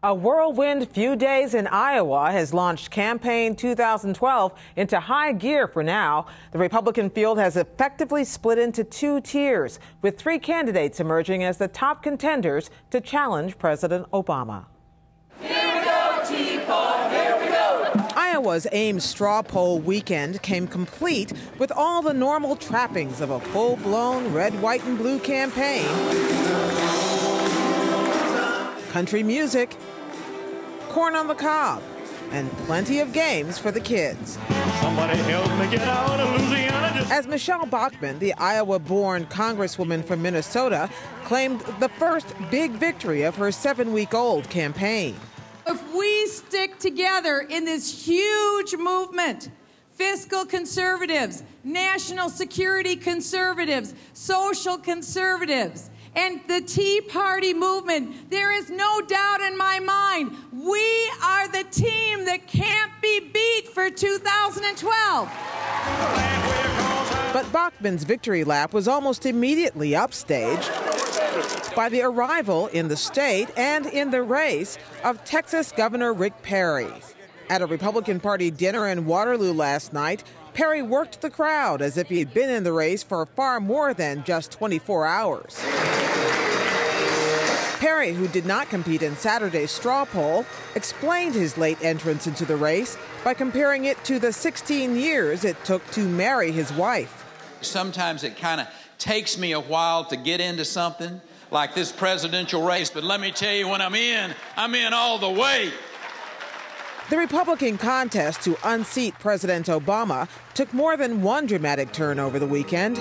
A whirlwind few days in Iowa has launched Campaign 2012 into high gear for now. The Republican field has effectively split into two tiers, with three candidates emerging as the top contenders to challenge President Obama. Here we go, Tea Party, here we go. Iowa's Ames straw poll weekend came complete with all the normal trappings of a full-blown red, white, and blue campaign. Country music, corn on the cob, and plenty of games for the kids. Somebody help me get out of Louisiana. As Michelle Bachmann, the Iowa-born congresswoman from Minnesota, claimed the first big victory of her 7-week-old campaign. If we stick together in this huge movement, fiscal conservatives, national security conservatives, social conservatives, and the Tea Party movement, there is no doubt in my mind, we are the team that can't be beat for 2012. But Bachmann's victory lap was almost immediately upstaged by the arrival in the state and in the race of Texas Governor Rick Perry. At a Republican Party dinner in Waterloo last night, Perry worked the crowd as if he'd been in the race for far more than just 24 hours. Perry, who did not compete in Saturday's straw poll, explained his late entrance into the race by comparing it to the 16 years it took to marry his wife. Sometimes it kind of takes me a while to get into something like this presidential race, but let me tell you, when I'm in all the way. The Republican contest to unseat President Obama took more than one dramatic turn over the weekend.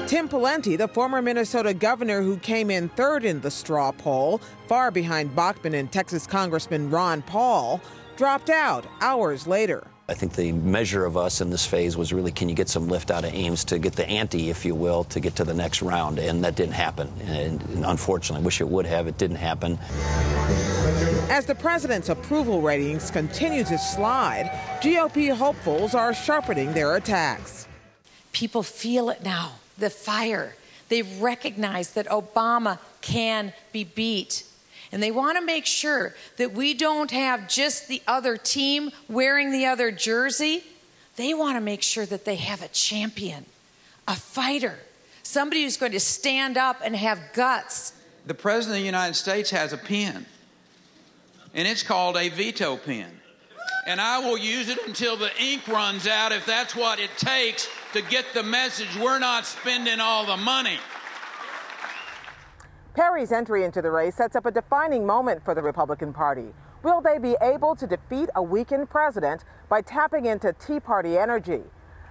Tim Pawlenty, the former Minnesota governor who came in third in the straw poll, far behind Bachmann and Texas Congressman Ron Paul, dropped out hours later. I think the measure of us in this phase was really, can you get some lift out of Ames to get the ante, if you will, to get to the next round, and that didn't happen. And unfortunately, I wish it would have. It didn't happen. As the president's approval ratings continue to slide, GOP hopefuls are sharpening their attacks. People feel it now, the fire. They recognize that Obama can be beat. And they want to make sure that we don't have just the other team wearing the other jersey. They want to make sure that they have a champion, a fighter, somebody who's going to stand up and have guts. The President of the United States has a pen, and it's called a veto pen. And I will use it until the ink runs out if that's what it takes to get the message. We're not spending all the money. Perry's entry into the race sets up a defining moment for the Republican Party. Will they be able to defeat a weakened president by tapping into Tea Party energy?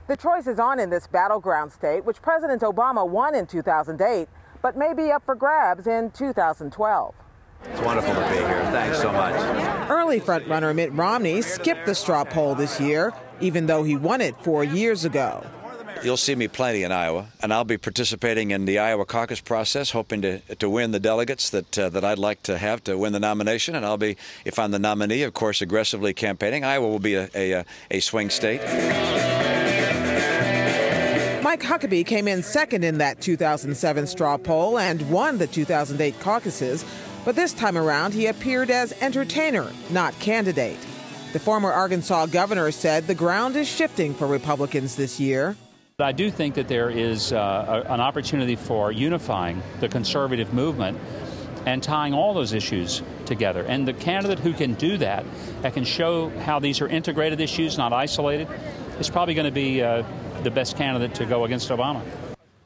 The choice is on in this battleground state, which President Obama won in 2008, but may be up for grabs in 2012. It's wonderful to be here. Thanks so much. Early frontrunner Mitt Romney skipped the straw poll this year, even though he won it 4 years ago. You'll see me plenty in Iowa, and I'll be participating in the Iowa caucus process, hoping to win the delegates that I'd like to have to win the nomination. And I'll be, if I'm the nominee, of course, aggressively campaigning. Iowa will be a swing state. Mike Huckabee came in second in that 2007 straw poll and won the 2008 caucuses, but this time around he appeared as entertainer, not candidate. The former Arkansas governor said the ground is shifting for Republicans this year. I do think that there is an opportunity for unifying the conservative movement and tying all those issues together. And the candidate who can do that, that can show how these are integrated issues, not isolated, is probably going to be the best candidate to go against Obama.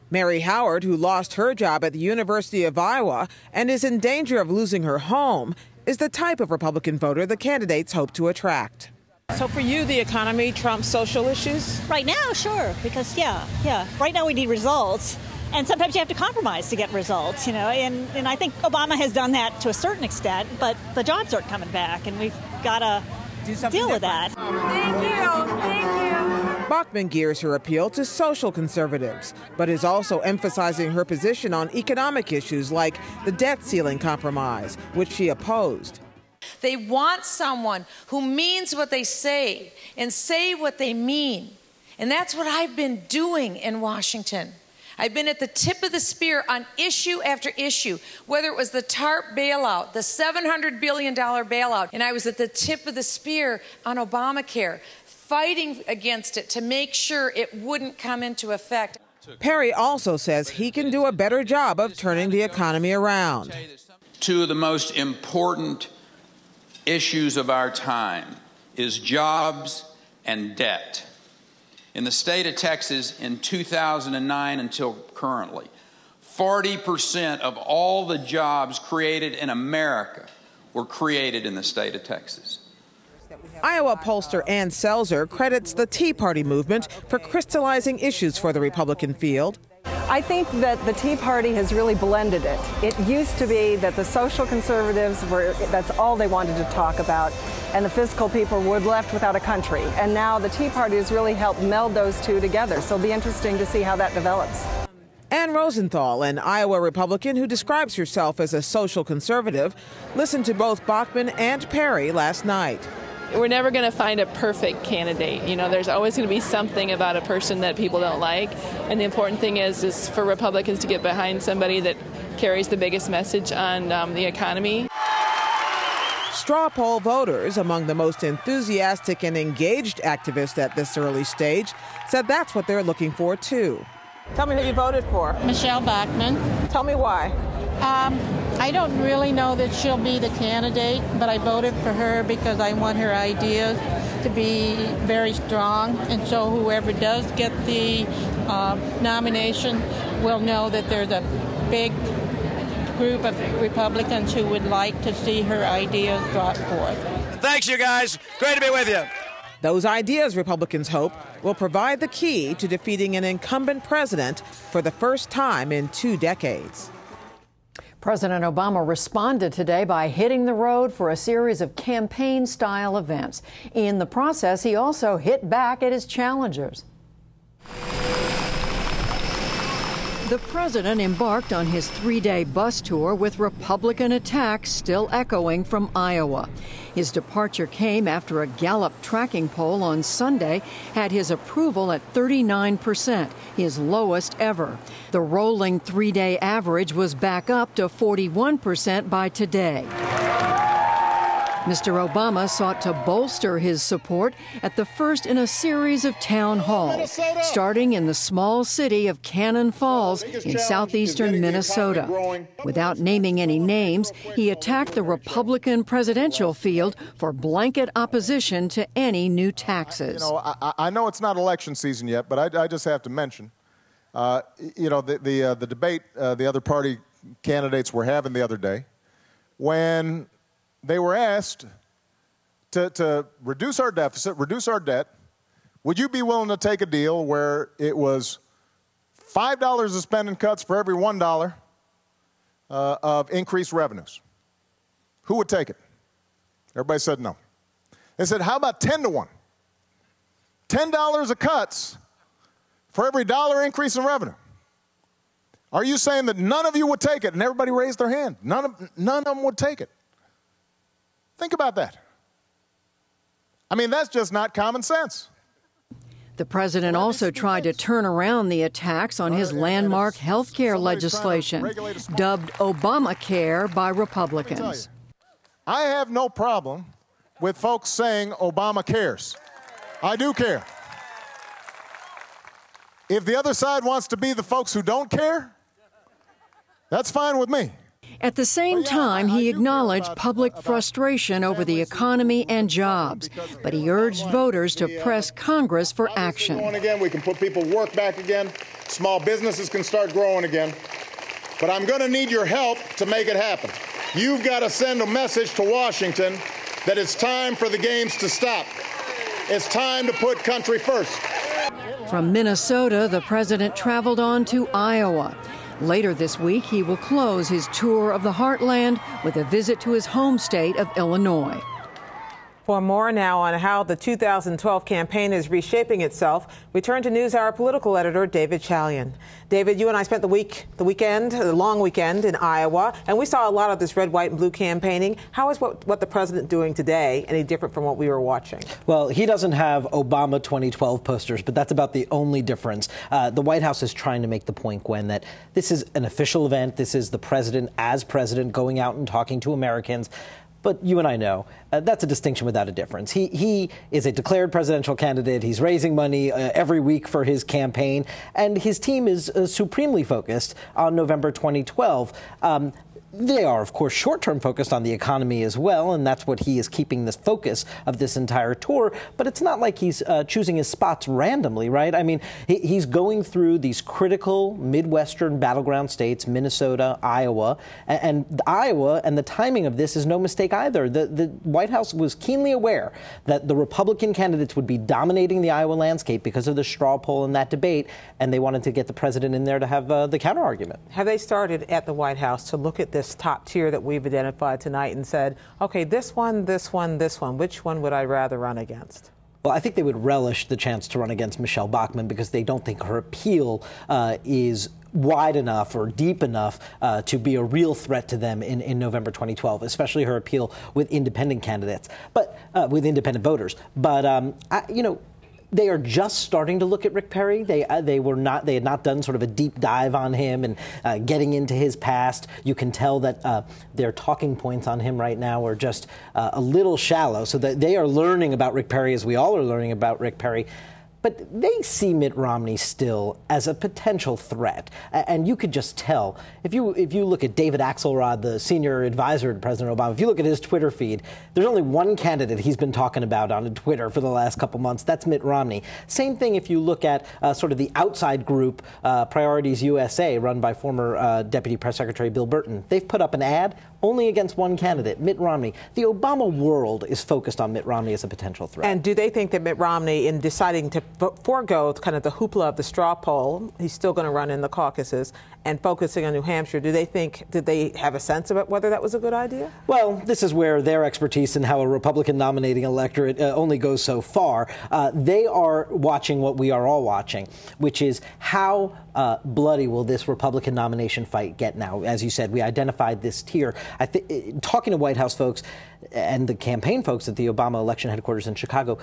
Mary Howard, who lost her job at the University of Iowa and is in danger of losing her home, is the type of Republican voter the candidates hope to attract. So for you, the economy trumps social issues? Right now, sure, because, yeah. Right now we need results, and sometimes you have to compromise to get results, you know, and I think Obama has done that to a certain extent, but the jobs aren't coming back, and we've got to deal with that. Thank you. Bachmann gears her appeal to social conservatives, but is also emphasizing her position on economic issues like the debt ceiling compromise, which she opposed. They want someone who means what they say and say what they mean. And that's what I've been doing in Washington. I've been at the tip of the spear on issue after issue, whether it was the TARP bailout, the $700 billion bailout, and I was at the tip of the spear on Obamacare, fighting against it to make sure it wouldn't come into effect. Perry also says he can do a better job of turning the economy around. Two of the most important issues of our time is jobs and debt. In the state of Texas in 2009 until currently, 40% of all the jobs created in America were created in the state of Texas. Iowa pollster Ann Selzer credits the Tea Party movement for crystallizing issues for the Republican field. I think that the Tea Party has really blended it. It used to be that the social conservatives that's all they wanted to talk about, and the fiscal people were left without a country. And now the Tea Party has really helped meld those two together. So it'll be interesting to see how that develops. Ann Rosenthal, an Iowa Republican who describes herself as a social conservative, listened to both Bachmann and Perry last night. We're never going to find a perfect candidate. You know, there's always going to be something about a person that people don't like. And the important thing is for Republicans to get behind somebody that carries the biggest message on the economy. Straw poll voters, among the most enthusiastic and engaged activists at this early stage, said that's what they're looking for, too. Tell me who you voted for. Michelle Bachmann. Tell me why. I don't really know that she'll be the candidate, but I voted for her because I want her ideas to be very strong. And so whoever does get the nomination will know that there's a big group of Republicans who would like to see her ideas brought forth. Thanks, you guys. Great to be with you. Those ideas, Republicans hope, will provide the key to defeating an incumbent president for the first time in 2 decades. President Obama responded today by hitting the road for a series of campaign-style events. In the process, he also hit back at his challengers. The president embarked on his 3-day bus tour with Republican attacks still echoing from Iowa. His departure came after a Gallup tracking poll on Sunday had his approval at 39%, his lowest ever. The rolling 3-day average was back up to 41% by today. Mr. Obama sought to bolster his support at the first in a series of town halls, starting in the small city of Cannon Falls in southeastern Minnesota. Without naming any names, he attacked the Republican presidential field for blanket opposition to any new taxes. I know it's not election season yet, but I just have to mention, the debate the other party candidates were having the other day, when they were asked to reduce our deficit, reduce our debt, would you be willing to take a deal where it was $5 of spending cuts for every $1 of increased revenues? Who would take it? Everybody said no. They said, how about 10-1? $10 of cuts for every $1 increase in revenue. Are you saying that none of you would take it? And everybody raised their hand. None of them would take it. Think about that. I mean, that's just not common sense. The president also tried to turn around the attacks on his landmark health care legislation, dubbed Obamacare by Republicans. I have no problem with folks saying Obama cares. I do care. If the other side wants to be the folks who don't care, that's fine with me. At the same time, he acknowledged public frustration over the economy and jobs, but he urged voters to press Congress for action. We can put people to work back again. Small businesses can start growing again. But I'm going to need your help to make it happen. You've got to send a message to Washington that it's time for the games to stop. It's time to put country first. From Minnesota, the president traveled on to Iowa. Later this week, he will close his tour of the heartland with a visit to his home state of Illinois. For more now on how the 2012 campaign is reshaping itself, we turn to NewsHour political editor David Chalian. David, you and I spent the long weekend in Iowa, and we saw a lot of this red, white, and blue campaigning. How is what the president doing today any different from what we were watching? Well, he doesn't have Obama 2012 posters, but that's about the only difference. The White House is trying to make the point, Gwen, that this is an official event. This is the president as president going out and talking to Americans. But you and I know that's a distinction without a difference. He is a declared presidential candidate. He's raising money every week for his campaign, and his team is supremely focused on November 2012. They are, of course, short-term focused on the economy as well, and that's what he is keeping the focus of this entire tour. But it's not like he's choosing his spots randomly, right? I mean, he's going through these critical Midwestern battleground states, Minnesota, Iowa, and Iowa, and the timing of this is no mistake either. The White House was keenly aware that the Republican candidates would be dominating the Iowa landscape because of the straw poll in that debate, and they wanted to get the president in there to have the counter-argument. Have they started at the White House to look at this top tier that we've identified tonight and said, okay, this one, this one, this one, which one would I rather run against? Well, I think they would relish the chance to run against Michelle Bachmann because they don't think her appeal is wide enough or deep enough to be a real threat to them in November 2012, especially her appeal with independent candidates, but with independent voters. But, they are just starting to look at Rick Perry. They had not done sort of a deep dive on him and getting into his past. You can tell that their talking points on him right now are just a little shallow. So that they are learning about Rick Perry as we all are learning about Rick Perry. But they see Mitt Romney still as a potential threat. And you could just tell, if you look at David Axelrod, the senior advisor to President Obama, if you look at his Twitter feed, there's only one candidate he's been talking about on Twitter for the last couple months. That's Mitt Romney. Same thing if you look at sort of the outside group, Priorities USA, run by former Deputy Press Secretary Bill Burton. They've put up an ad only against one candidate, Mitt Romney. The Obama world is focused on Mitt Romney as a potential threat. And do they think that Mitt Romney, in deciding to forego kind of the hoopla of the straw poll, he's still going to run in the caucuses, and focusing on New Hampshire, did they have a sense about whether that was a good idea? Well, this is where their expertise in how a Republican nominating electorate only goes so far. They are watching what we are all watching, which is how bloody will this Republican nomination fight get now? As you said, we identified this tier. Talking to White House folks and the campaign folks at the Obama election headquarters in Chicago,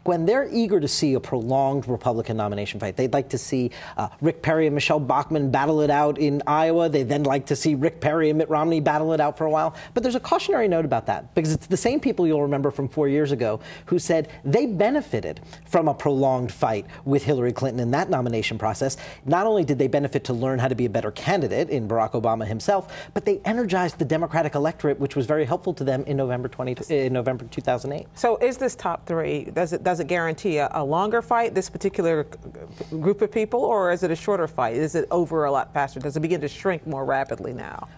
Gwen, they're eager to see a prolonged Republican nomination fight. They'd like to see Rick Perry and Michelle Bachmann battle it out in Iowa. They'd then like to see Rick Perry and Mitt Romney battle it out for a while. But there's a cautionary note about that, because it's the same people you'll remember from 4 years ago who said they benefited from a prolonged fight with Hillary Clinton in that nomination process. Not only did they benefit to learn how to be a better candidate in Barack Obama himself, but they energized the Democratic electorate, which was very helpful to them in November 2008. So is this top three, does it guarantee a longer fight, this particular group of people, or is it a shorter fight? Is it over a lot faster? Does it begin to shrink more rapidly now?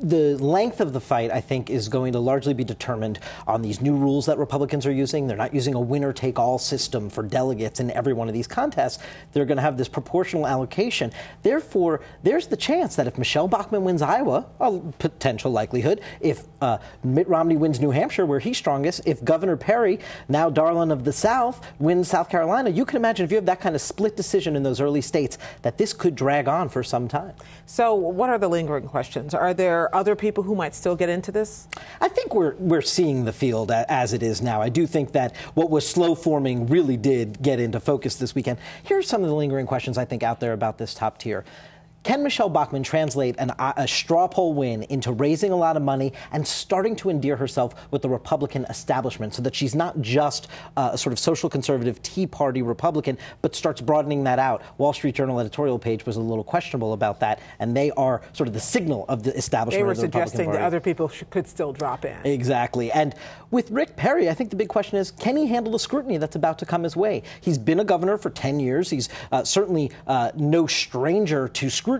The length of the fight, I think, is going to largely be determined on these new rules that Republicans are using. They're not using a winner-take-all system for delegates in every one of these contests. They're going to have this proportional allocation. Therefore, there's the chance that if Michelle Bachmann wins Iowa, a potential likelihood, if Mitt Romney wins New Hampshire, where he's strongest, if Governor Perry, now darling of the South, wins South Carolina, you can imagine if you have that kind of split decision in those early states, that this could drag on for some time. So what are the lingering questions? Are there other people who might still get into this? I think we're seeing the field as it is now. I do think that what was slow forming really did get into focus this weekend. Here are some of the lingering questions I think out there about this top tier. Can Michelle Bachmann translate a straw poll win into raising a lot of money and starting to endear herself with the Republican establishment so that she's not just a sort of social conservative Tea Party Republican, but starts broadening that out? Wall Street Journal editorial page was a little questionable about that, and they are sort of the signal of the establishment of the Republican Party. They were suggesting that other people could still drop in. Exactly. And with Rick Perry, I think the big question is, can he handle the scrutiny that's about to come his way? He's been a governor for 10 years. He's certainly no stranger to scrutiny.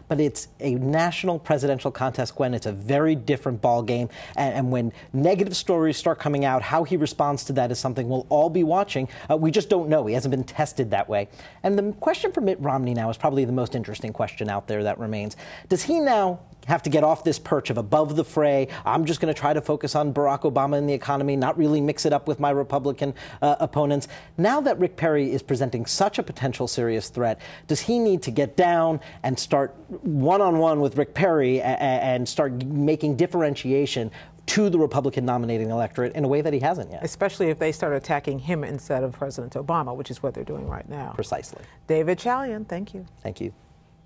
But it's a national presidential contest, Gwen. It's a very different ball game. And when negative stories start coming out, how he responds to that is something we'll all be watching. We just don't know. He hasn't been tested that way. And the question for Mitt Romney now is probably the most interesting question out there that remains. Does he now have to get off this perch of above the fray. I'm just going to try to focus on Barack Obama and the economy, not really mix it up with my Republican opponents. Now that Rick Perry is presenting such a potential serious threat, does he need to get down and start one-on-one with Rick Perry and start making differentiation to the Republican nominating electorate in a way that he hasn't yet? Especially if they start attacking him instead of President Obama, which is what they're doing right now. Precisely. David Chalian, thank you. Thank you.